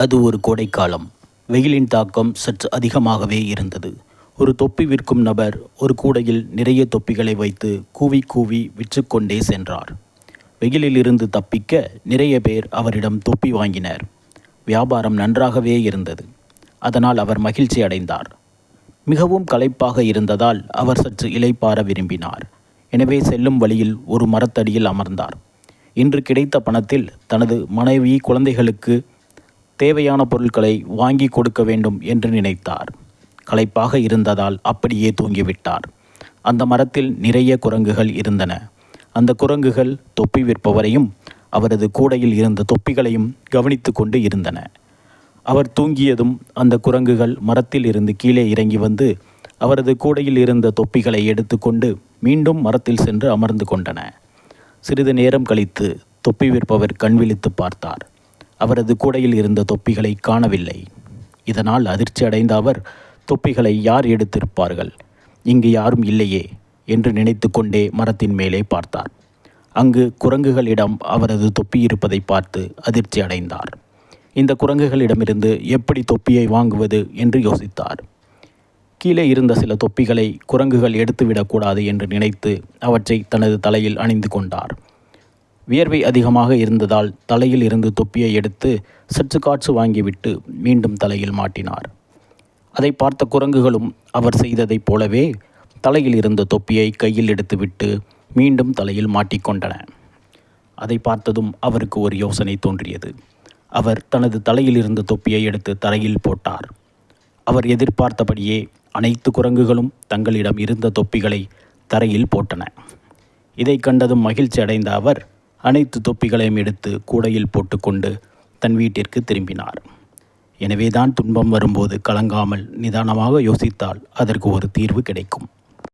அது ஒரு கோடைக்காலம். வெயிலின் தாக்கம் சற்று அதிகமாகவே இருந்தது. ஒரு தொப்பி விற்கும் நபர் ஒரு கூடையில் நிறைய தொப்பிகளை வைத்து கூவி கூவி விற்றுக்கொண்டே சென்றார். வெயிலில் இருந்து தப்பிக்க நிறைய பேர் அவரிடம் தொப்பி வாங்கினர். வியாபாரம் நன்றாகவே இருந்தது. அதனால் அவர் மகிழ்ச்சி அடைந்தார். மிகவும் களைப்பாக இருந்ததால் அவர் சற்று இளைப்பாற விரும்பினார். எனவே செல்லும் வழியில் ஒரு மரத்தடியில் அமர்ந்தார். இன்று கிடைத்த பணத்தில் தனது மனைவி, குழந்தைகளுக்கு தேவையான பொருட்களை வாங்கி கொடுக்க வேண்டும் என்று நினைத்தார். களைப்பாக இருந்ததால் அப்படியே தூங்கிவிட்டார். அந்த மரத்தில் நிறைய குரங்குகள் இருந்தன. அந்த குரங்குகள் தொப்பி விற்பவரையும் அவரது கூடையில் இருந்த தொப்பிகளையும் கவனித்து கொண்டு இருந்தன. அவர் தூங்கியதும் அந்த குரங்குகள் மரத்தில் இருந்து கீழே இறங்கி வந்து அவரது கூடையில் இருந்த தொப்பிகளை எடுத்துக்கொண்டு மீண்டும் மரத்தில் சென்று அமர்ந்து கொண்டன. சிறிது நேரம் கழித்து தொப்பி விற்பவர் கண் விழித்து பார்த்தார். அவரது கூடையில் இருந்த தொப்பிகளை காணவில்லை. இதனால் அதிர்ச்சி அடைந்த அவர், தொப்பிகளை யார் எடுத்திருப்பார்கள், இங்கு யாரும் இல்லையே என்று நினைத்து கொண்டே மரத்தின் மேலே பார்த்தார். அங்கு குரங்குகளிடம் அவரது தொப்பி இருப்பதை பார்த்து அதிர்ச்சி அடைந்தார். இந்த குரங்குகளிடமிருந்து எப்படி தொப்பியை வாங்குவது என்று யோசித்தார். கீழே இருந்த சில தொப்பிகளை குரங்குகள் எடுத்துவிடக்கூடாது என்று நினைத்து அவற்றை தனது தலையில் அணிந்து கொண்டார். வியர்வை அதிகமாக இருந்ததால் தலையில் இருந்து தொப்பியை எடுத்து சற்று காற்று வாங்கிவிட்டு மீண்டும் தலையில் மாட்டினார். அதை பார்த்த குரங்குகளும் அவர் செய்ததைப் போலவே தலையில் இருந்த தொப்பியை கையில் எடுத்துவிட்டு மீண்டும் தலையில் மாட்டிக்கொண்டன. அதை பார்த்ததும் அவருக்கு ஒரு யோசனை தோன்றியது. அவர் தனது தலையில் இருந்த தொப்பியை எடுத்து தரையில் போட்டார். அவர் எதிர்பார்த்தபடியே அனைத்து குரங்குகளும் தங்களிடம் இருந்த தொப்பிகளை தரையில் போட்டன. இதை கண்டதும் மகிழ்ச்சி அடைந்த அவர் அனைத்து தொப்பிகளையும் எடுத்து கூடையில் போட்டுக்கொண்டு தன் வீட்டிற்கு திரும்பினார். எனவேதான் துன்பம் வரும்போது கலங்காமல் நிதானமாக யோசித்தால் அதற்கு ஒரு தீர்வு கிடைக்கும்.